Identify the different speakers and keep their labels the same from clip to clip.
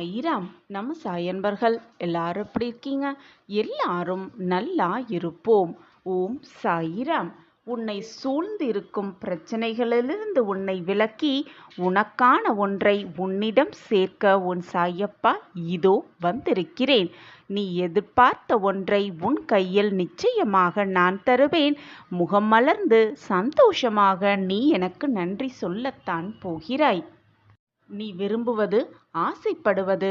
Speaker 1: சாயிராம். நம்ம சாயன்பர்கள் எல்லாரும் எப்படி இருக்கீங்க? எல்லாரும் நல்லா இருப்போம். ஓம் சாயிராம். உன்னை சூழ்ந்து இருக்கும் பிரச்சனைகளிலிருந்து உன்னை விலக்கி உனக்கான ஒன்றை உன்னிடம் சேர்க்க உன் சாயப்பா இதோ வந்திருக்கிறேன். நீ எதிர்பார்த்த ஒன்றை உன் கையில் நிச்சயமாக நான் தருவேன். முகம் மலர்ந்து சந்தோஷமாக நீ எனக்கு நன்றி சொல்லத்தான் போகிறாய். நீ விரும்புவது, ஆசைப்படுவது,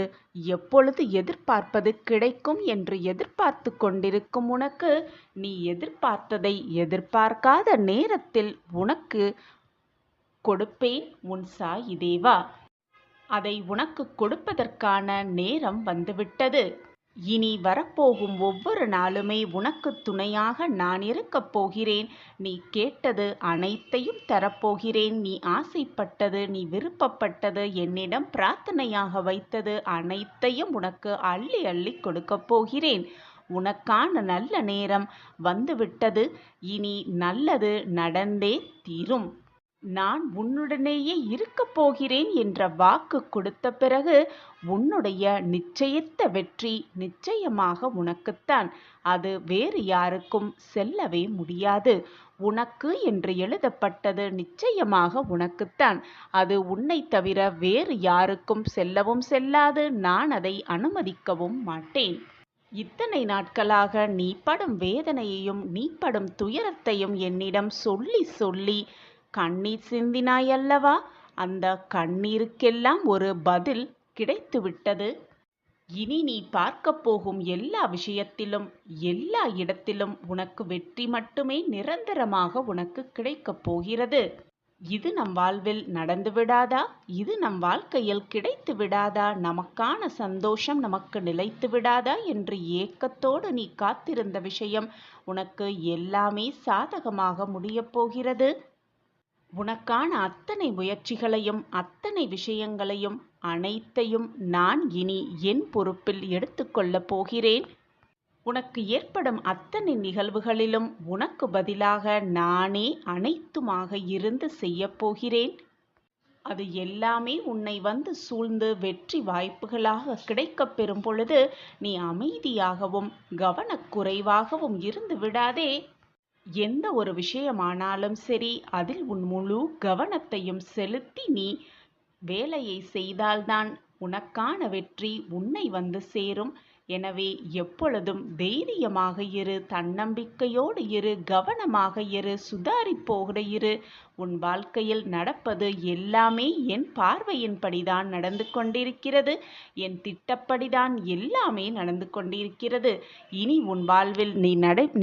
Speaker 1: எப்பொழுது எதிர்பார்ப்பது கிடைக்கும் என்று எதிர்பார்த்து கொண்டிருக்கும் உனக்கு, நீ எதிர்பார்த்ததை எதிர்பார்க்காத நேரத்தில் உனக்கு கொடுப்பேன் உன் சாயி தேவா. அதை உனக்கு கொடுப்பதற்கான நேரம் வந்துவிட்டது. இனி வரப்போகும் ஒவ்வொரு நாளுமே உனக்கு துணையாக நான் இருக்கப் போகிறேன். நீ கேட்டது அனைத்தையும் தரப்போகிறேன். நீ ஆசைப்பட்டது, நீ விருப்பப்பட்டது, என்னிடம் பிரார்த்தனையாக வைத்தது அனைத்தையும் உனக்கு அள்ளி அள்ளி கொடுக்கப் போகிறேன். உனக்கான நல்ல நேரம் வந்துவிட்டது. இனி நல்லது நடந்தே தீரும். நான் உன்னுடனேயே இருக்கப் போகிறேன் என்ற வாக்கு கொடுத்த பிறகு உன்னுடைய நிச்சயித்த வெற்றி நிச்சயமாக உனக்குத்தான். அது வேறு யாருக்கும் செல்லவே முடியாது. உனக்கு என்று எழுதப்பட்டது நிச்சயமாக உனக்குத்தான். அது உன்னை தவிர வேறு யாருக்கும் செல்லவும் செல்லாது. நான் அதை அனுமதிக்கவும் மாட்டேன். இத்தனை நாட்களாக நீ படும் வேதனையையும் நீ படும் துயரத்தையும் என்னிடம் சொல்லி சொல்லி கண்ணீர் சிந்தினாய் அல்லவா? அந்த கண்ணீருக்கெல்லாம் ஒரு பதில் கிடைத்துவிட்டது. இனி நீ பார்க்க போகும் எல்லா விஷயத்திலும், எல்லா இடத்திலும் உனக்கு வெற்றி மட்டுமே நிரந்தரமாக உனக்கு கிடைக்கப் போகிறது. இது நம் வாழ்வில் நடந்து விடாதா? இது நம் வாழ்க்கையில் கிடைத்து விடாதா? நமக்கான சந்தோஷம் நமக்கு நிலைத்து விடாதா என்று ஏக்கத்தோடு நீ காத்திருந்த விஷயம் உனக்கு எல்லாமே சாதகமாக முடியப் போகிறது. உனக்கான அத்தனை முயற்சிகளையும் அத்தனை விஷயங்களையும் அனைத்தையும் நான் இனி என் பொறுப்பில் எடுத்துக்கொள்ளப் போகிறேன். உனக்கு ஏற்படும் அத்தனை நிகழ்வுகளிலும் உனக்கு பதிலாக நானே அனைத்துமாக இருந்து செய்யப் போகிறேன். அது எல்லாமே உன்னை வந்து சூழ்ந்து வெற்றி வாய்ப்புகளாக கிடைக்கப் பெறும் பொழுது நீ அமைதியாகவும் கவனக்குறைவாகவும் இருந்து விடாதே. எந்த ஒரு விஷயமானாலும் சரி, அதில் உன் முழு கவனத்தையும் செலுத்தி நீ வேலையை செய்தால்தான் உனக்கான வெற்றி உன்னை வந்து சேரும். எனவே எப்பொழுதும் தைரியமாக இரு, தன்னம்பிக்கையோடு இரு, கவனமாக இரு, சுதாரிப்போடு இரு. உன் வாழ்க்கையில் நடப்பது எல்லாமே என் பார்வையின்படிதான் நடந்து கொண்டிருக்கிறது. என் திட்டப்படிதான் எல்லாமே நடந்து கொண்டிருக்கிறது. இனி உன் வாழ்வில் நீ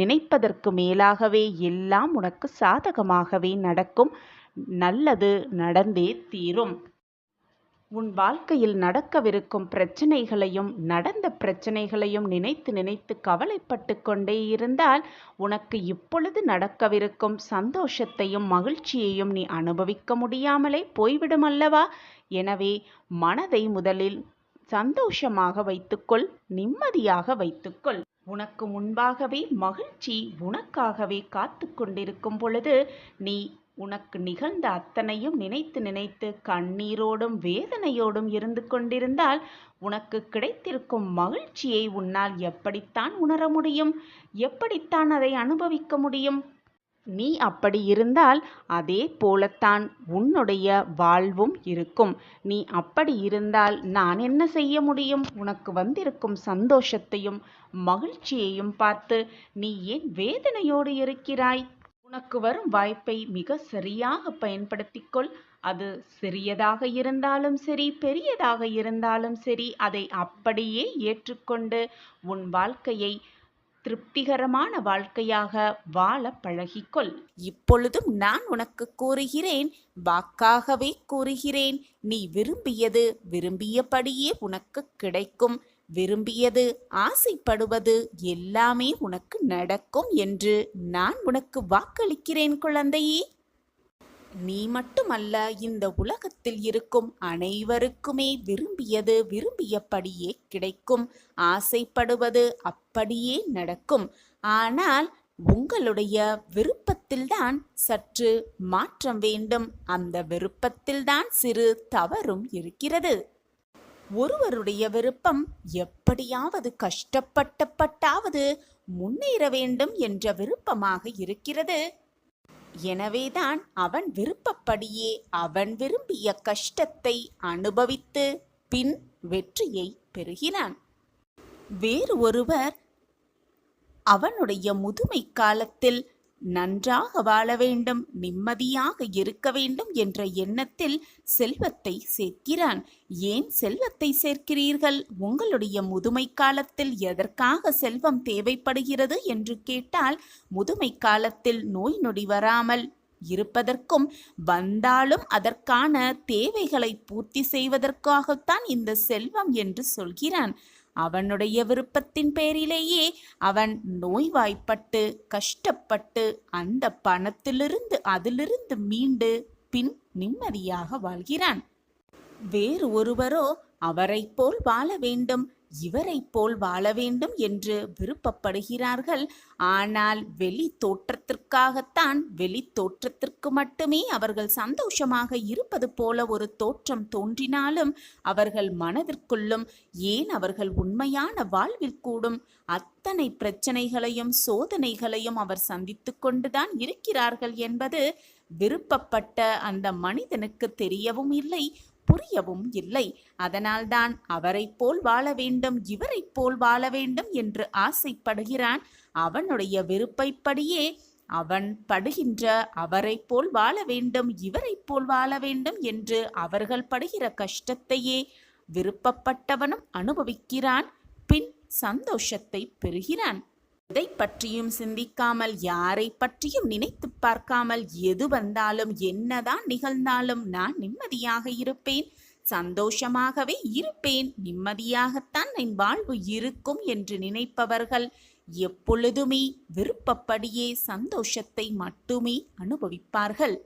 Speaker 1: நினைப்பதற்கு மேலாகவே எல்லாம் உனக்கு சாதகமாகவே நடக்கும். நல்லது நடந்தே தீரும். உன் வாழ்க்கையில் நடக்கவிருக்கும் பிரச்சனைகளையும் நடந்த பிரச்சனைகளையும் நினைத்து நினைத்து கவலைப்பட்டு கொண்டே இருந்தால் உனக்கு இப்பொழுது நடக்கவிருக்கும் சந்தோஷத்தையும் மகிழ்ச்சியையும் நீ அனுபவிக்க முடியாமலே போய்விடும் அல்லவா? எனவே மனதை முதலில் சந்தோஷமாக வைத்துக்கொள், நிம்மதியாக வைத்துக்கொள். உனக்கு முன்பாகவே மகிழ்ச்சி உனக்காகவே காத்து கொண்டிருக்கும் பொழுது நீ உனக்கு நிகழ்ந்த அத்தனையும் நினைத்து நினைத்து கண்ணீரோடும் வேதனையோடும் இருந்து கொண்டிருந்தால் உனக்கு கிடைத்திருக்கும் மகிழ்ச்சியை உன்னால் எப்படித்தான் உணர முடியும்? எப்படித்தான் அதை அனுபவிக்க முடியும்? நீ அப்படி இருந்தால் அதே போலத்தான் உன்னுடைய வாழ்வும் இருக்கும். நீ அப்படி இருந்தால் நான் என்ன செய்ய முடியும்? உனக்கு வந்திருக்கும் சந்தோஷத்தையும் மகிழ்ச்சியையும் பார்த்து நீ ஏன் வேதனையோடு இருக்கிறாய்? உனக்கு வரும் வாய்ப்பை மிக சரியாக பயன்படுத்திக்கொள். அது சிறியதாக இருந்தாலும் சரி, பெரியதாக இருந்தாலும் சரி, அதை அப்படியே ஏற்றுக்கொண்டு உன் வாழ்க்கையை திருப்திகரமான வாழ்க்கையாக வாழ பழகிக்கொள். இப்பொழுதும் நான் உனக்கு கூறுகிறேன், வாக்காகவே கூறுகிறேன். நீ விரும்பியது விரும்பியபடியே உனக்கு கிடைக்கும். விரும்பியது, ஆசைப்படுவது எல்லாமே உனக்கு நடக்கும் என்று நான் உனக்கு வாக்களிக்கிறேன் குழந்தையே. நீ மட்டுமல்ல, இந்த உலகத்தில் இருக்கும் அனைவருக்குமே விரும்பியது விரும்பியபடியே கிடைக்கும். ஆசைப்படுவது அப்படியே நடக்கும். ஆனால் உங்களுடைய விருப்பத்தில்தான் சற்று மாற்றம் வேண்டும். அந்த விருப்பத்தில்தான் சிறு தவறும் இருக்கிறது. ஒருவருடைய விருப்பம் எப்படியாவது கஷ்டப்பட்டாவது முன்னேற வேண்டும் என்ற விருப்பமாக இருக்கிறது. எனவேதான் அவன் விருப்பப்படியே அவன் விரும்பிய கஷ்டத்தை அனுபவித்து பின் வெற்றியை பெறுகிறான். வேறு ஒருவர் அவனுடைய முதுமை காலத்தில் நன்றாக வாழ வேண்டும், நிம்மதியாக இருக்க வேண்டும் என்ற எண்ணத்தில் செல்வத்தை சேர்க்கிறான். ஏன் செல்வத்தை சேர்க்கிறீர்கள்? உங்களுடைய முதுமை காலத்தில் எதற்காக செல்வம் தேவைப்படுகிறது என்று கேட்டால், முதுமை காலத்தில் நோய் நொடி வராமல் இருப்பதற்கும் வந்தாலும் அதற்கான தேவைகளை பூர்த்தி செய்வதற்காகத்தான் இந்த செல்வம் என்று சொல்கிறான். அவனுடைய விருப்பத்தின் பேரிலேயே அவன் நோய்வாய்ப்பட்டு கஷ்டப்பட்டு அந்த பணத்திலிருந்து அதிலிருந்து மீண்டு பின் நிம்மதியாக வாழ்கிறான். வேறு ஒருவரோ அவரைப் போல் வாழ வேண்டும், இவரைப் போல் வாழ வேண்டும் என்று விருப்பப்படுகிறார்கள். ஆனால் வெளி தோற்றத்திற்காகத்தான், வெளி தோற்றத்திற்கு மட்டுமே அவர்கள் சந்தோஷமாக இருப்பது போல ஒரு தோற்றம் தோன்றினாலும் அவர்கள் மனதிற்குள்ளும், ஏன் அவர்கள் உண்மையான வாழ்வில் கூடும் அத்தனை பிரச்சனைகளையும் சோதனைகளையும் அவர் சந்தித்து கொண்டுதான் இருக்கிறார்கள் என்பது விருப்பப்பட்ட அந்த மனிதனுக்கு தெரியவும் இல்லை, புரியவும் இல்லை. அதனால்தான் அவரைப் போல் வாழ வேண்டும், இவரைப் போல் வாழ வேண்டும் என்று ஆசைப்படுகிறான். அவனுடைய விருப்பப்படியே அவன் படுகின்ற அவரைப் போல் வாழ வேண்டும், இவரைப் போல் வாழ வேண்டும் என்று அவர்கள் படுகிற கஷ்டத்தையே விருப்பப்பட்டவனும் அனுபவிக்கிறான். பின் சந்தோஷத்தை பெறுகிறான். எதை பற்றியும் சிந்திக்காமல், யாரை பற்றியும் நினைத்து பார்க்காமல், எது வந்தாலும் என்னதான் நிகழ்ந்தாலும் நான் நிம்மதியாக இருப்பேன், சந்தோஷமாகவே இருப்பேன், நிம்மதியாகத்தான் என் வாழ்வு இருக்கும் என்று நினைப்பவர்கள் எப்பொழுதுமே விருப்பப்படியே சந்தோஷத்தை மட்டுமே அனுபவிப்பார்கள்.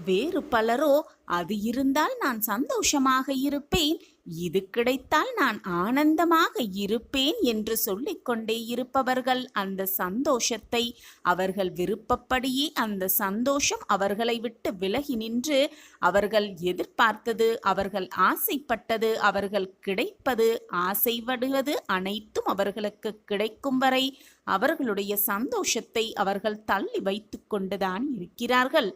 Speaker 1: வேறு பலரோ அது இருந்தால் நான் சந்தோஷமாக இருப்பேன், இது கிடைத்தால் நான் ஆனந்தமாக இருப்பேன் என்று சொல்லிக்கொண்டே இருப்பவர்கள் அந்த சந்தோஷத்தை அவர்கள் விருப்பப்படியே அந்த சந்தோஷம் அவர்களை விட்டு விலகி நின்று அவர்கள் எதிர்பார்த்தது, அவர்கள் ஆசைப்பட்டது, அவர்கள் கிடைப்பது, ஆசைப்படுவது அனைத்தும் அவர்களுக்கு கிடைக்கும் வரை அவர்களுடைய சந்தோஷத்தை அவர்கள் தள்ளி வைத்து கொண்டுதான் இருக்கிறார்கள்.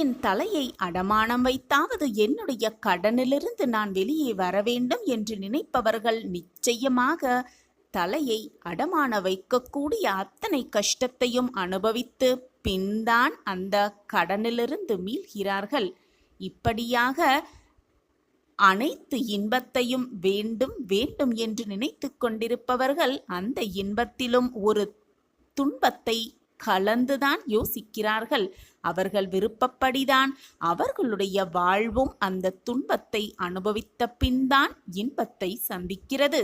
Speaker 1: என் தலையை அடமானம் வைத்தாவது என்னுடைய கடனிலிருந்து நான் வெளியே வர வேண்டும் என்று நினைப்பவர்கள் நிச்சயமாக தலையை அடமான வைக்கக்கூடிய அத்தனை கஷ்டத்தையும் அனுபவித்து பின்தான் அந்த கடனிலிருந்து மீள்கிறார்கள். இப்படியாக அனைத்து இன்பத்தையும் வேண்டும் வேண்டும் என்று நினைத்து கொண்டிருப்பவர்கள் அந்த இன்பத்திலும் ஒரு துன்பத்தை கலந்துதான் யோசிக்கிறார்கள். அவர்கள் விருப்பப்படிதான் அவர்களுடைய வாழ்வும் அந்த துன்பத்தை அனுபவித்த பின்தான் இன்பத்தை சந்திக்கிறது.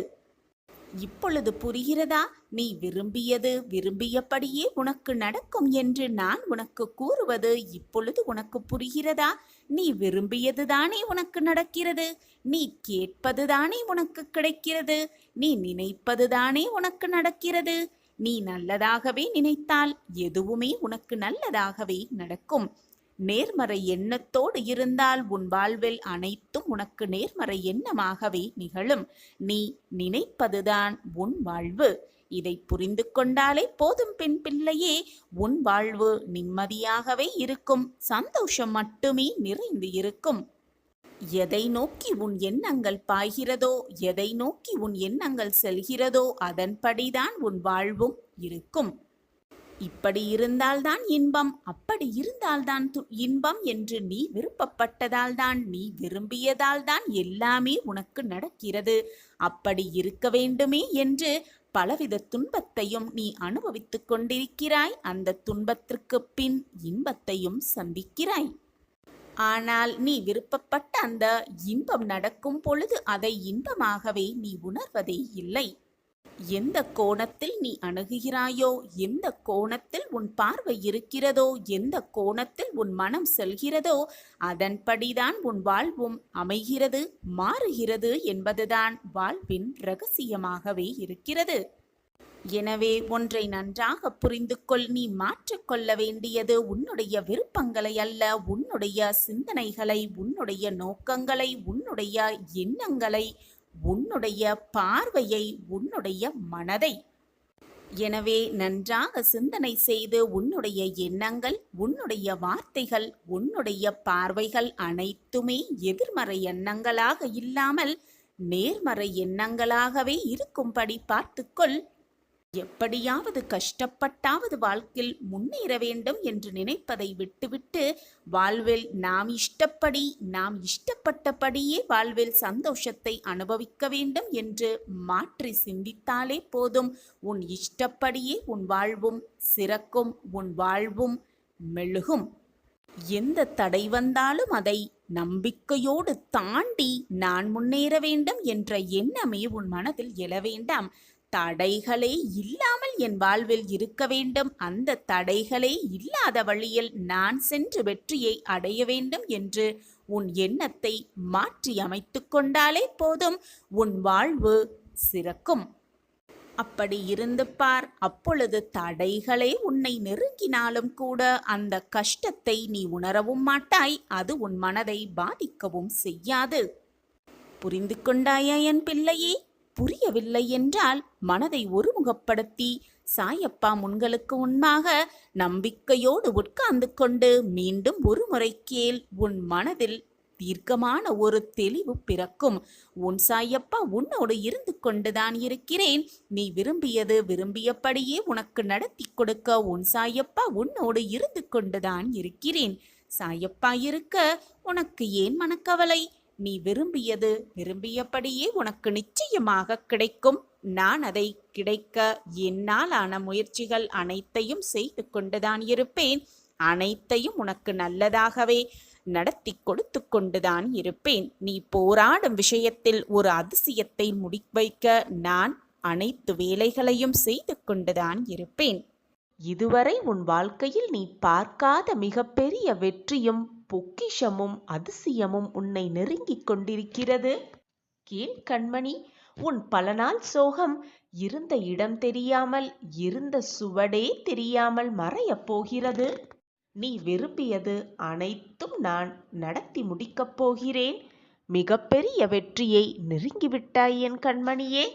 Speaker 1: இப்பொழுது புரிகிறதா? நீ விரும்பியது விரும்பியபடியே உனக்கு நடக்கும் என்று நான் உனக்கு கூறுவது இப்பொழுது உனக்கு புரிகிறதா? நீ விரும்பியதுதானே உனக்கு நடக்கிறது, நீ கேட்பதுதானே உனக்கு கிடைக்கிறது, நீ நினைப்பதுதானே உனக்கு நடக்கிறது. நீ நல்லதாகவே நினைத்தால் எதுவுமே உனக்கு நல்லதாகவே நடக்கும். நேர்மறை எண்ணத்தோடு இருந்தால் உன் வாழ்வில் அனைத்தும் உனக்கு நேர்மறை எண்ணமாகவே நிகழும். நீ நினைப்பதுதான் உன் வாழ்வு. இதை புரிந்து கொண்டாலே போதும் பெண் பிள்ளையே, உன் வாழ்வு நிம்மதியாகவே இருக்கும், சந்தோஷம் மட்டுமே நிறைந்து இருக்கும். எதை நோக்கி உன் எண்ணங்கள் பாய்கிறதோ, எதை நோக்கி உன் எண்ணங்கள் செல்கிறதோ அதன்படிதான் உன் வாழ்வும் இருக்கும். இப்படி இருந்தால்தான் இன்பம், அப்படி இருந்தால்தான் இன்பம் என்று நீ விருப்பப்பட்டதால்தான், நீ விரும்பியதால்தான் எல்லாமே உனக்கு நடக்கிறது. அப்படி இருக்க வேண்டுமே என்று பலவித துன்பத்தையும் நீ அனுபவித்துக் கொண்டிருக்கிறாய். அந்த துன்பத்திற்கு பின் இன்பத்தையும் சந்திக்கிறாய். ஆனால் நீ விருப்பப்பட்ட அந்த இன்பம் நடக்கும் பொழுது அதை இன்பமாகவே நீ உணர்வதே இல்லை. எந்த கோணத்தில் நீ அணுகுகிறாயோ, எந்த கோணத்தில் உன் பார்வை இருக்கிறதோ, எந்த கோணத்தில் உன் மனம் செல்கிறதோ அதன்படிதான் உன் வாழ்வும் அமைகிறது, மாறுகிறது என்பதுதான் வாழ்வின் இரகசியமாகவே இருக்கிறது. எனவே ஒன்றை நன்றாக புரிந்து கொள். நீ மாற்றிக்கொள்ள வேண்டியது உன்னுடைய விருப்பங்களை அல்ல, உன்னுடைய சிந்தனைகளை, உன்னுடைய நோக்கங்களை, உன்னுடைய எண்ணங்களை, உன்னுடைய பார்வையை, உன்னுடைய மனதை. எனவே நன்றாக சிந்தனை செய்து உன்னுடைய எண்ணங்கள், உன்னுடைய வார்த்தைகள், உன்னுடைய பார்வைகள் அனைத்துமே எதிர்மறை எண்ணங்களாக இல்லாமல் நேர்மறை எண்ணங்களாகவே இருக்கும்படி பார்த்துக்கொள். எப்படியாவது கஷ்டப்பட்டாவது வாழ்க்கையில் முன்னேற வேண்டும் என்று நினைப்பதை விட்டுவிட்டு வாழ்வில் நாம் இஷ்டப்பட்டபடியே வாழ்வில் சந்தோஷத்தை அனுபவிக்க வேண்டும் என்று மாற்றி சிந்தித்தாலே போதும். உன் இஷ்டப்படியே உன் வாழ்வும் சிறக்கும், உன் வாழ்வும் மெழுகும். எந்த தடை வந்தாலும் அதை நம்பிக்கையோடு தாண்டி நான் முன்னேற வேண்டும் என்ற எண்ணமே உன் மனதில் எழ வேண்டாம். தடைகளே இல்லாமல் என் வாழ்வில் இருக்க வேண்டும், அந்த தடைகளே இல்லாத வழியில் நான் சென்று வெற்றியை அடைய வேண்டும் என்று உன் எண்ணத்தை மாற்றி அமைத்து கொண்டாலே போதும், உன் வாழ்வு சிறக்கும். அப்படி இருந்து பார். அப்பொழுது தடைகளே உன்னை நெருங்கினாலும் கூட அந்த கஷ்டத்தை நீ உணரவும் மாட்டாய், அது உன் மனதை பாதிக்கவும் செய்யாது. புரிந்து கொண்டாயா என் பிள்ளையே? புரியவில்லை என்றால் மனதை ஒருமுகப்படுத்தி சாயப்பா முன்களுக்கு முன்பாக நம்பிக்கையோடு உட்கார்ந்து கொண்டு மீண்டும் ஒரு முறை கேள். உன் மனதில் தீர்க்கமான ஒரு தெளிவு பிறக்கும். உன் சாயப்பா உன்னோடு இருந்து கொண்டுதான் இருக்கிறேன். நீ விரும்பியது விரும்பியபடியே உனக்கு நடத்தி கொடுக்க உன் சாயப்பா உன்னோடு இருந்து கொண்டுதான் இருக்கிறேன். சாயப்பா இருக்க உனக்கு ஏன் மனக்கவலை? நீ விரும்பியது விரும்பியபடியே உனக்கு நிச்சயமாக கிடைக்கும். நான் அதை கிடைக்க என்னால் ஆன முயற்சிகள் அனைத்தையும் செய்து கொண்டுதான் இருப்பேன். அனைத்தையும் உனக்கு நல்லதாகவே நடத்தி கொடுத்து கொண்டுதான் இருப்பேன். நீ போராடும் விஷயத்தில் ஒரு அதிசயத்தை முடிவைக்க நான் அனைத்து வேலைகளையும் செய்து கொண்டுதான் இருப்பேன்.
Speaker 2: இதுவரை உன் வாழ்க்கையில் நீ பார்க்காத மிகப்பெரிய வெற்றியும் பொக்கிஷமும் அதிசயமும் உன்னை நெருங்கிக் கொண்டிருக்கிறது. கேள் கண்மணி, உன் பல நாள் சோகம் இருந்த இடம் தெரியாமல், இருந்த சுவடே தெரியாமல் மறையப் போகிறது. நீ விரும்பியது அனைத்தும் நான் நடத்தி முடிக்கப் போகிறேன். மிகப்பெரிய வெற்றியை நெருங்கிவிட்டாய் என் கண்மணியே.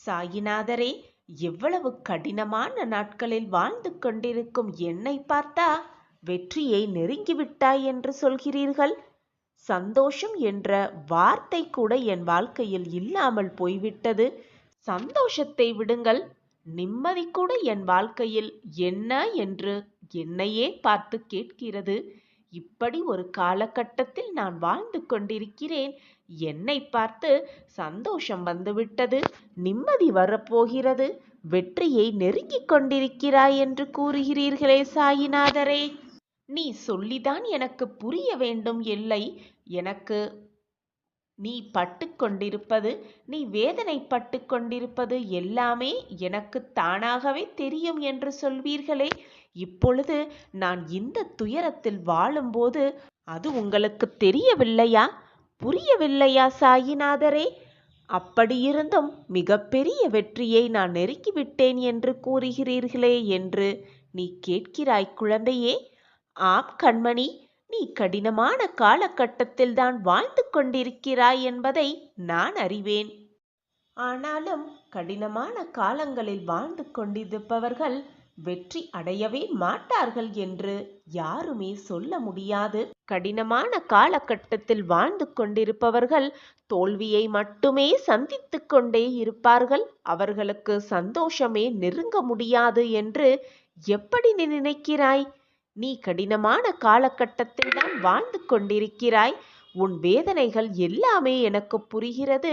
Speaker 2: சாயிநாதரே, எவ்வளவு கடினமான நாட்களில் வாழ்ந்து கொண்டிருக்கும் என்னை பார்த்தா வெற்றியை நெருங்கிவிட்டாய் என்று சொல்கிறீர்கள். சந்தோஷம் என்ற வார்த்தை கூட என் வாழ்க்கையில் இல்லாமல் போய்விட்டது. சந்தோஷத்தை விடுங்கள், நிம்மதி கூட என் வாழ்க்கையில் என்ன என்று என்னையே பார்த்து கேட்கிறது. இப்படி ஒரு காலகட்டத்தில் நான் வாழ்ந்து கொண்டிருக்கிறேன். என்னை பார்த்து சந்தோஷம் வந்துவிட்டது, நிம்மதி வரப்போகிறது, வெற்றியை நெருங்கிக் கொண்டிருக்கிறாய் என்று கூறுகிறீர்களே சாயிநாதரே. நீ சொல்லிதான் எனக்கு புரிய வேண்டும். இல்லை, எனக்கு நீ பட்டு கொண்டிருப்பது, நீ வேதனைப்பட்டு கொண்டிருப்பது எல்லாமே எனக்கு தானாகவே தெரியும் என்று சொல்வீர்களே. இப்பொழுது நான் இந்த துயரத்தில் வாழும்போது அது உங்களுக்கு தெரியவில்லையா? புரியவில்லையா சாயிநாதரே? அப்படியிருந்தும் மிகப்பெரிய வெற்றியை நான் நெருக்கிவிட்டேன் என்று கூறுகிறீர்களே என்று நீ கேட்கிறாய் குழந்தையே. ஆம் கண்மணி, நீ கடினமான காலகட்டத்தில் தான் வாழ்ந்து கொண்டிருக்கிறாய் என்பதை நான் அறிவேன். ஆனாலும் கடினமான காலங்களில் வாழ்ந்து கொண்டிருப்பவர்கள் வெற்றி அடையவே மாட்டார்கள் என்று யாருமே சொல்ல முடியாது. கடினமான காலகட்டத்தில் வாழ்ந்து கொண்டிருப்பவர்கள் தோல்வியை மட்டுமே சந்தித்து கொண்டே இருப்பார்கள். அவர்களுக்கு சந்தோஷமே நெருங்க முடியாது என்று எப்படி நீ நினைக்கிறாய்? நீ கடினமான காலகட்டத்தில் தான் வாழ்ந்து கொண்டிருக்கிறாய். உன் வேதனைகள் எல்லாமே எனக்கு புரிகிறது.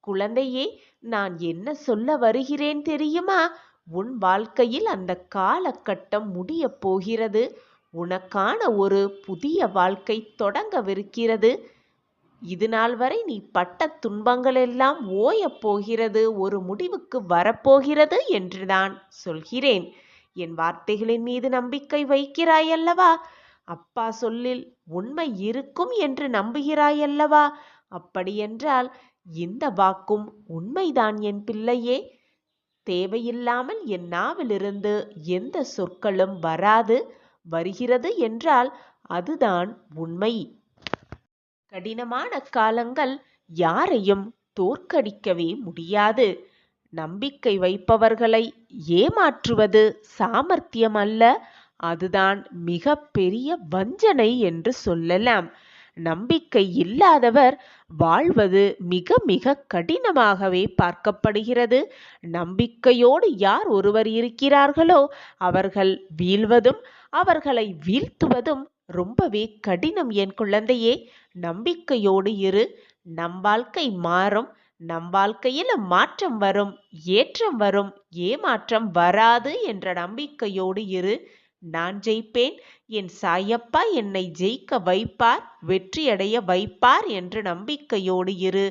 Speaker 2: குழந்தையே, நான் என்ன சொல்ல வருகிறேன் தெரியுமா? உன் வாழ்க்கையில் அந்த காலகட்டம் முடிய போகிறது. உனக்கான ஒரு புதிய வாழ்க்கை தொடங்கவிருக்கிறது. இதுநாள் வரை நீ பட்ட துன்பங்கள் எல்லாம் ஓயப் போகிறது, ஒரு முடிவுக்கு வரப்போகிறது என்று நான் சொல்கிறேன். என் வார்த்தைகளின் மீது நம்பிக்கை வைக்கிறாயல்லவா? அப்பா சொல்லில் உண்மை இருக்கும் என்று தேவையில்லாமல் என் நாவிலிருந்து எந்த சொற்களும் வராது. வருகிறது என்றால் அதுதான் உண்மை. கடினமான காலங்கள் யாரையும் தோற்கடிக்கவே முடியாது. நம்பிக்கை வைப்பவர்களை ஏமாற்றுவது சாமர்த்தியம் அல்ல, அதுதான் மிக பெரிய வஞ்சனை என்று சொல்லலாம். நம்பிக்கை இல்லாதவர் வாழ்வது மிக மிக கடினமாகவே பார்க்கப்படுகிறது. நம்பிக்கையோடு யார் ஒருவர் இருக்கிறார்களோ அவர்கள் வீழ்வதும் அவர்களை வீழ்த்துவதும் ரொம்பவே கடினம். என் குழந்தையே, நம்பிக்கையோடு இரு. நம் வாழ்க்கை மாறும். நம் வாழ்க்கையில மாற்றம் வரும், ஏற்றம் வரும், ஏமாற்றம் வராது என்ற நம்பிக்கையோடு இரு. நான் ஜெயிப்பேன், என் சாயப்பா என்னை ஜெயிக்க வைப்பார், வெற்றியடைய வைப்பார் என்ற நம்பிக்கையோடு இரு.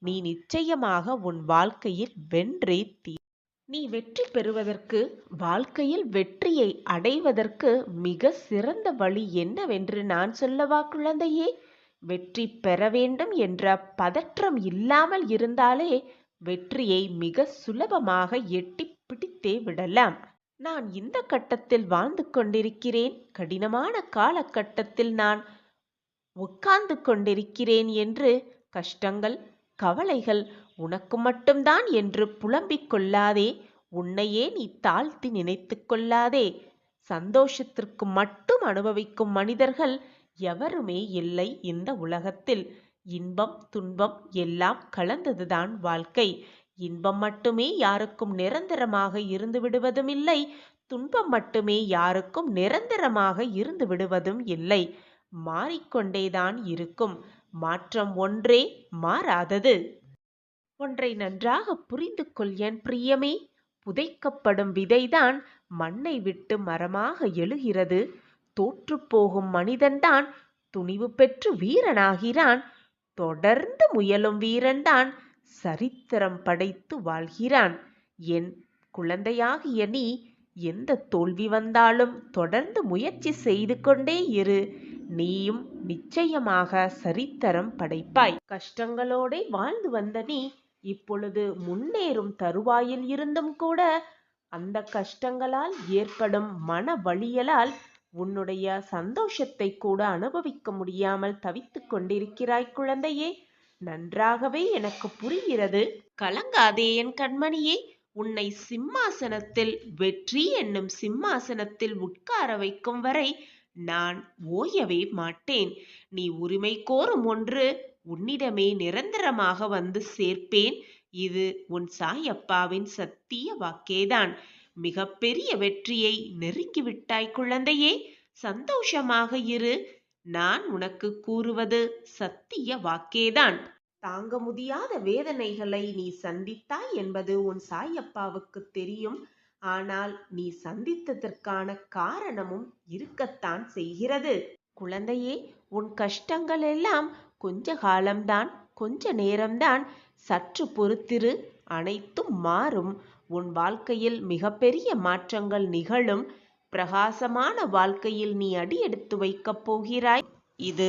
Speaker 2: நீ நிச்சயமாக உன் வாழ்க்கையில் வென்றே தீ. நீ வெற்றி பெறுவதற்கு, வாழ்க்கையில் வெற்றியை அடைவதற்கு மிக சிறந்த வழி என்னவென்று நான் சொல்லவா குழந்தையே? வெற்றி பெற வேண்டும் என்ற பதற்றம் இல்லாமல் இருந்தாலே வெற்றியை மிக சுலபமாக எட்டி பிடித்தே விடலாம். நான் இந்த கட்டத்தில் வாழ்ந்து கொண்டிருக்கிறேன், கடினமான காலகட்டத்தில் நான் உட்கார்ந்து கொண்டிருக்கிறேன் என்று கஷ்டங்கள், கவலைகள் உனக்கு மட்டும்தான் என்று புலம்பிக் கொள்ளாதே. உன்னையே நீ தாழ்த்தி நினைத்து கொள்ளாதே. சந்தோஷத்திற்கு மட்டும் அனுபவிக்கும் மனிதர்கள் எவருமே இல்லை இந்த உலகத்தில். இன்பம் துன்பம் எல்லாம் கலந்ததுதான் வாழ்க்கை. இன்பம் மட்டுமே யாருக்கும் நிரந்தரமாக இருந்து விடுவதும் இல்லை, துன்பம் மட்டுமே யாருக்கும் நிரந்தரமாக இருந்து விடுவதும் இல்லை. மாறிக்கொண்டேதான் இருக்கும். மாற்றம் ஒன்றே மாறாதது. ஒன்றை நன்றாக புரிந்து கொள் என் பிரியமே. புதைக்கப்படும் விதைதான் மண்ணை விட்டு மரமாக எழுகிறது. தோற்றுப்போகும் மனிதன்தான் துணிவு பெற்று வீரனாகிறான். தொடர்ந்து முயலும் வீரன்தான் சரித்திரம் படைத்து வாழ்கிறான். என் குழந்தையாகிய நீ எந்த தோல்வி வந்தாலும் தொடர்ந்து முயற்சி செய்து கொண்டே இரு. நீயும் நிச்சயமாக சரித்திரம் படைப்பாய். கஷ்டங்களோட வாழ்ந்து வந்த நீ இப்பொழுது முன்னேறும் தருவாயில் இருந்தும் கூட அந்த கஷ்டங்களால் ஏற்படும் மன வலியலால் உன்னுடைய சந்தோஷத்தை கூட அனுபவிக்க முடியாமல் தவித்துக் கொண்டிருக்கிறாய் குழந்தையே. நன்றாகவே எனக்கு புரிகிறது. கலங்காதே என் கண்மணியே. உன்னை சிம்மாசனத்தில், வெற்றி என்னும் சிம்மாசனத்தில் உட்கார வைக்கும் வரை நான் ஓயவே மாட்டேன். நீ உரிமை கோரும் ஒன்று உன்னிடமே நிரந்தரமாக வந்து சேர்ப்பேன். இது உன் சாயப்பாவின் சத்திய வாக்கேதான். மிக பெரிய வெற்றியை நெருங்கிவிட்டாய் குழந்தையே. சந்தோஷமாக இரு. நான் உனக்கு கூறுவது சத்திய வாக்கேதான். தாங்க முடியாத வேதனைகளை நீ சந்தித்தாய் என்பது உன் சாயப்பாவுக்கு தெரியும். ஆனால் நீ சந்தித்ததற்கான காரணமும் இருக்கத்தான் செய்கிறது. குழந்தையே, உன் கஷ்டங்கள் எல்லாம் கொஞ்ச காலம்தான், கொஞ்ச நேரம்தான். சற்று பொறுத்திரு, அனைத்தும் மாறும். உன் வாழ்க்கையில் மிகப்பெரிய மாற்றங்கள் நிகழும். பிரகாசமான வாழ்க்கையில் நீ அடியெடுத்து வைக்கப் போகிறாய். இது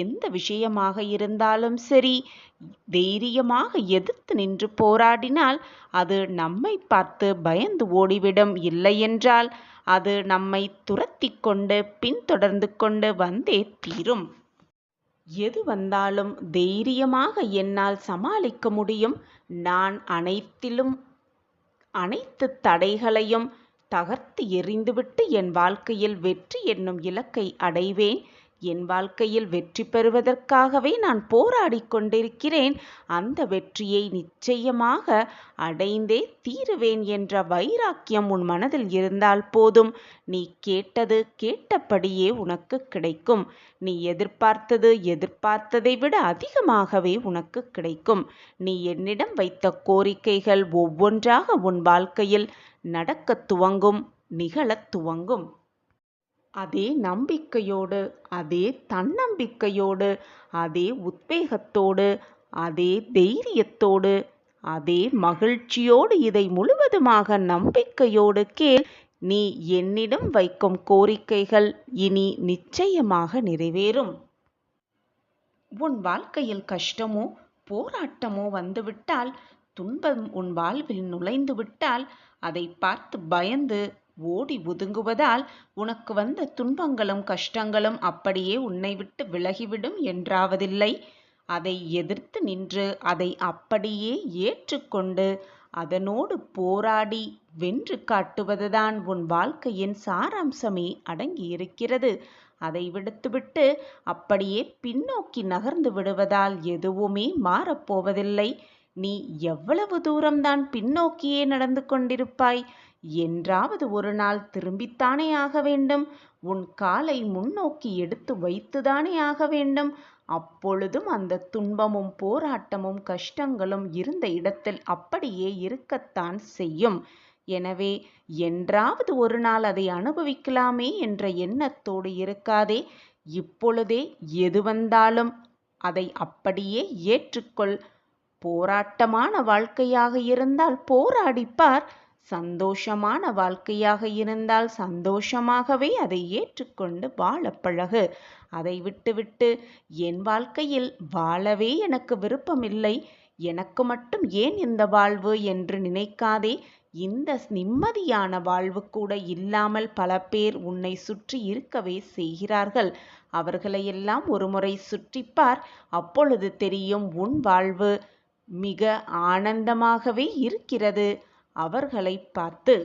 Speaker 2: எந்த விஷயமாக இருந்தாலும் சரி, தைரியமாக எதிர்த்து நின்று போராடினால் அது நம்மை பார்த்து பயந்து ஓடிவிடும். இல்லையென்றால் அது நம்மை துரத்தி கொண்டு பின்தொடர்ந்து கொண்டு வந்தே தீரும். எது வந்தாலும் தைரியமாக என்னால் சமாளிக்க முடியும். நான் அனைத்து தடைகளையும் தகர்த்து எறிந்துவிட்டு என் வாழ்க்கையில் வெற்றி என்னும் இலக்கை அடைவேன். என் வாழ்க்கையில் வெற்றி பெறுவதற்காகவே நான் போராடி கொண்டிருக்கிறேன். அந்த வெற்றியை நிச்சயமாக அடைந்தே தீருவேன் என்ற வைராக்கியம் உன் மனதில் இருந்தால் போதும். நீ கேட்டது கேட்டபடியே உனக்கு கிடைக்கும். நீ எதிர்பார்த்ததை விட அதிகமாகவே உனக்கு கிடைக்கும். நீ என்னிடம் வைத்த கோரிக்கைகள் ஒவ்வொன்றாக உன் வாழ்க்கையில் நடக்கத் துவங்கும், நிகழத் துவங்கும். அதே நம்பிக்கையோடு, அதே தன்னம்பிக்கையோடு, அதே உத்வேகத்தோடு, அதே தைரியத்தோடு, அதே மகிழ்ச்சியோடு இதை முழுவதுமாக நம்பிக்கையோடு கேள். நீ என்னிடம் வைக்கும் கோரிக்கைகள் இனி நிச்சயமாக நிறைவேறும். உன் வாழ்க்கையில் கஷ்டமோ போராட்டமோ வந்துவிட்டால் துன்பம் உன் வாழ்வில் நுழைந்து விட்டால் அதை பார்த்து பயந்து ஓடி ஒதுங்குவதால் உனக்கு வந்த துன்பங்களும் கஷ்டங்களும் அப்படியே உன்னை விட்டு விலகிவிடும் என்றாவதில்லை. அதை எதிர்த்து நின்று அதை அப்படியே ஏற்றுக்கொண்டு அதனோடு போராடி வென்று காட்டுவதுதான் உன் வாழ்க்கையின் சாராம்சமே அடங்கியிருக்கிறது. அதை விடுத்துவிட்டு அப்படியே பின்னோக்கி நகர்ந்து விடுவதால் எதுவுமே மாறப்போவதில்லை. நீ எவ்வளவு தூரம்தான் பின்னோக்கியே நடந்து கொண்டிருப்பாய்? என்றாவது ஒரு நாள் திரும்பித்தானே ஆக வேண்டும். உன் காலை முன்னோக்கி எடுத்து வைத்துதானே ஆக வேண்டும். அப்பொழுதும் அந்த துன்பமும் போராட்டமும் கஷ்டங்களும் இருந்த இடத்தில் அப்படியே இருக்கத்தான் செய்யும். எனவே என்றாவது ஒரு நாள் அதை அனுபவிக்கலாமே என்ற எண்ணத்தோடு இருக்காதே. இப்பொழுதே எது வந்தாலும் அதை அப்படியே ஏற்றுக்கொள். போராட்டமான வாழ்க்கையாக இருந்தால் போராடிப்பார். சந்தோஷமான வாழ்க்கையாக இருந்தால் சந்தோஷமாகவே அதை ஏற்றுக்கொண்டு வாழப் பழகு. அதை விட்டுவிட்டு என் வாழ்க்கையில் வாழவே எனக்கு விருப்பமில்லை, எனக்கு மட்டும் ஏன் இந்த வாழ்வு என்று நினைக்காதே. இந்த நிம்மதியான வாழ்வு கூட இல்லாமல் பல பேர் உன்னை சுற்றி இருக்கவே செய்கிறார்கள். அவர்களையெல்லாம் ஒருமுறை சுற்றிப்பார். அப்பொழுது தெரியும் உன் வாழ்வு மிக ஆனந்தமாகவே இருக்கிறது. அவர்களை பார்த்து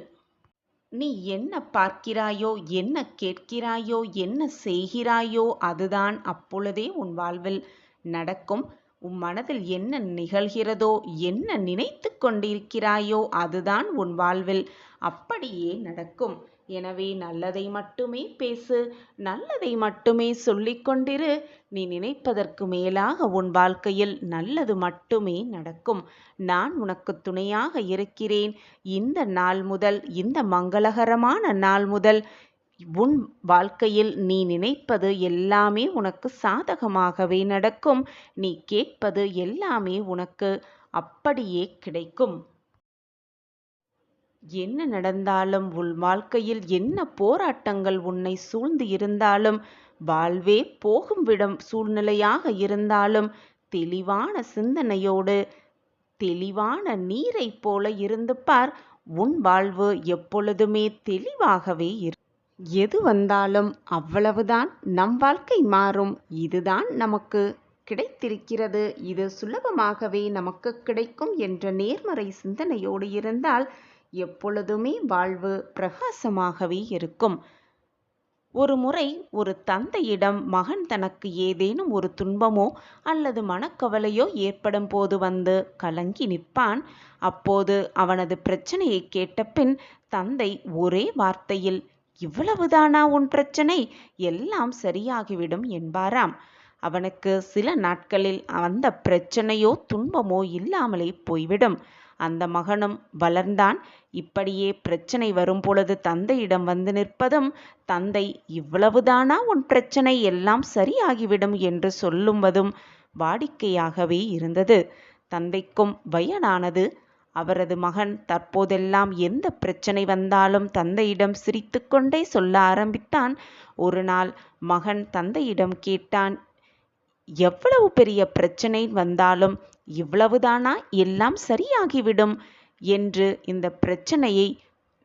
Speaker 2: நீ என்ன பார்க்கிறாயோ, என்ன கேட்கிறாயோ, என்ன செய்கிறாயோ அதுதான் அப்பொழுதே உன் வாழ்வில் நடக்கும். உன் மனதில் என்ன நிகழ்கிறதோ, என்ன நினைத்து கொண்டிருக்கிறாயோ அதுதான் உன் வாழ்வில் அப்படியே நடக்கும். எனவே நல்லதை மட்டுமே பேசு, நல்லதை மட்டுமே சொல்லிக்கொண்டிரு. நீ நினைப்பதற்கு மேலாக உன் வாழ்க்கையில் நல்லது மட்டுமே நடக்கும். நான் உனக்கு துணையாக இருக்கிறேன். இந்த நாள் முதல், இந்த மங்களகரமான நாள் முதல் உன் வாழ்க்கையில் நீ நினைப்பது எல்லாமே உனக்கு சாதகமாகவே நடக்கும். நீ கேட்பது எல்லாமே உனக்கு அப்படியே கிடைக்கும். என்ன நடந்தாலும், உன் வாழ்க்கையில் என்ன போராட்டங்கள் உன்னை சூழ்ந்து இருந்தாலும், வாழ்வே போகும் விடம் சூழ்நிலையாக இருந்தாலும், தெளிவான சிந்தனையோடு தெளிவான நீரை போல இருந்து பார். உன் வாழ்வு எப்பொழுதுமே தெளிவாகவே எது வந்தாலும் அவ்வளவுதான். நம் வாழ்க்கை மாறும். இதுதான் நமக்கு கிடைத்திருக்கிறது, இது சுலபமாகவே நமக்கு கிடைக்கும் என்ற நேர்மறை சிந்தனையோடு இருந்தால் எப்பொழுதுமே வாழ்வு பிரகாசமாகவே இருக்கும். ஒரு முறை ஒரு தந்தையிடம் மகன் தனக்கு ஏதேனும் ஒரு துன்பமோ அல்லது மனக்கவலையோ ஏற்படும் போது வந்து கலங்கி நிற்பான். அப்போது அவனது பிரச்சனையை கேட்டபின் தந்தை ஒரே வார்த்தையில், இவ்வளவுதானா உன் பிரச்சனை? எல்லாம் சரியாகிவிடும் என்பாராம். அவனுக்கு சில நாட்களில் அந்த பிரச்சனையோ துன்பமோ இல்லாமலே போய்விடும். அந்த மகனும் வளர்ந்தான். இப்படியே பிரச்சனை வரும் பொழுது தந்தையிடம் வந்து நிற்பதும், தந்தை இவ்வளவுதானா உன் பிரச்சனை, எல்லாம் சரியாகிவிடும் என்று சொல்லுவதும் வாடிக்கையாகவே இருந்தது. தந்தைக்கும் வயதானது. அவரது மகன் தற்போதெல்லாம் எந்த பிரச்சனை வந்தாலும் தந்தையிடம் சிரித்துக்கொண்டே சொல்ல ஆரம்பித்தான். ஒரு நாள் மகன் தந்தையிடம் கேட்டான், எவ்வளவு பெரிய பிரச்சனை வந்தாலும் இவ்வளவுதானா, எல்லாம் சரியாகிவிடும் என்று? இந்த பிரச்சனையை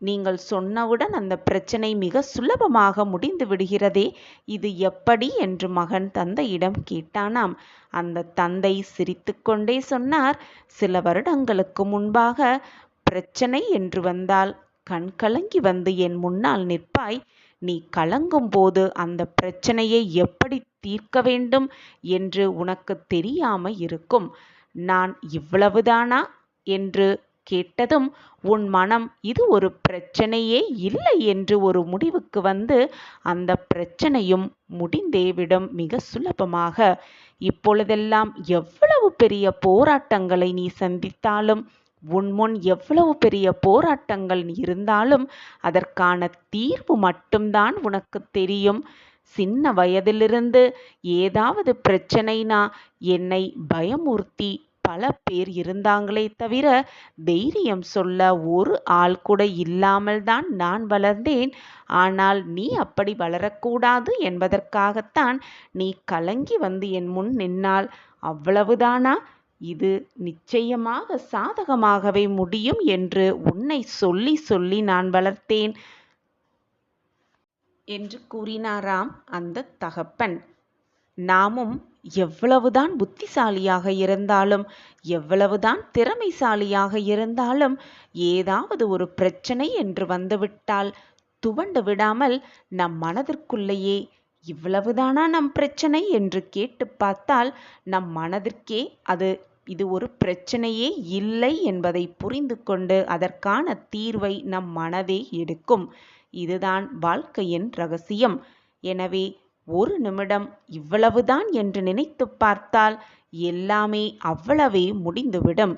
Speaker 2: நீங்கள் சொன்னவுடன் அந்த பிரச்சனை மிக சுலபமாக முடிந்து விடுகிறதே, இது எப்படி என்று மகன் தந்தையிடம் கேட்டானாம். அந்த தந்தை சிரித்துக்கொண்டே சொன்னார், சில வருடங்களுக்கு முன்பாக பிரச்சனை என்று வந்தால் கண்கலங்கி வந்து என் முன்னால் நிற்பாய். நீ கலங்கும் போது அந்த பிரச்சனையை எப்படி தீர்க்க வேண்டும் என்று உனக்கு தெரியாமல் இருக்கும். நான் இவ்வளவுதானா என்று கேட்டதும் உன் மனம் இது ஒரு பிரச்சனையே இல்லை என்று ஒரு முடிவுக்கு வந்து அந்த பிரச்சனையும் முடிந்தேவிடும் மிக சுலபமாக. இப்பொழுதெல்லாம் எவ்வளவு பெரிய போராட்டங்களை நீ சந்தித்தாலும், உன்முன் எவ்வளவு பெரிய போராட்டங்கள் இருந்தாலும் அதற்கான தீர்வு மட்டும்தான் உனக்கு தெரியும். சின்ன வயதிலிருந்து ஏதாவது பிரச்சனைனா என்னை பயமுறுத்தி பல பேர் இருந்தாங்களே தவிர தைரியம் சொல்ல ஒரு ஆள் கூட இல்லாமல் தான் நான் வளர்ந்தேன். ஆனால் நீ அப்படி வளரக்கூடாது என்பதற்காகத்தான் நீ கலங்கி வந்து என் முன் நின்னால். அவ்வளவுதானா? இது நிச்சயமாக சாதகமாகவே முடியும் என்று உன்னை சொல்லி சொல்லி நான் வளர்த்தேன் என்று கூறினாராம் அந்த தகப்பன். நாமும் எவ்வளவுதான் புத்திசாலியாக இருந்தாலும், எவ்வளவுதான் திறமைசாலியாக இருந்தாலும், ஏதாவது ஒரு பிரச்சனை என்று வந்துவிட்டால் துவண்டு விடாமல் நம் மனதிற்குள்ளேயே இவ்வளவுதானா நம் பிரச்சனை என்று கேட்டு பார்த்தால் நம் மனதிற்கே இது ஒரு பிரச்சனையே இல்லை என்பதை புரிந்து கொண்டு அதற்கான தீர்வை நம் மனதே எடுக்கும். இதுதான் வாழ்க்கையின் ரகசியம். எனவே ஒரு நிமிடம் இவ்வளவுதான் என்று நினைத்து பார்த்தால் எல்லாமே அவ்வளவே முடிந்துவிடும்.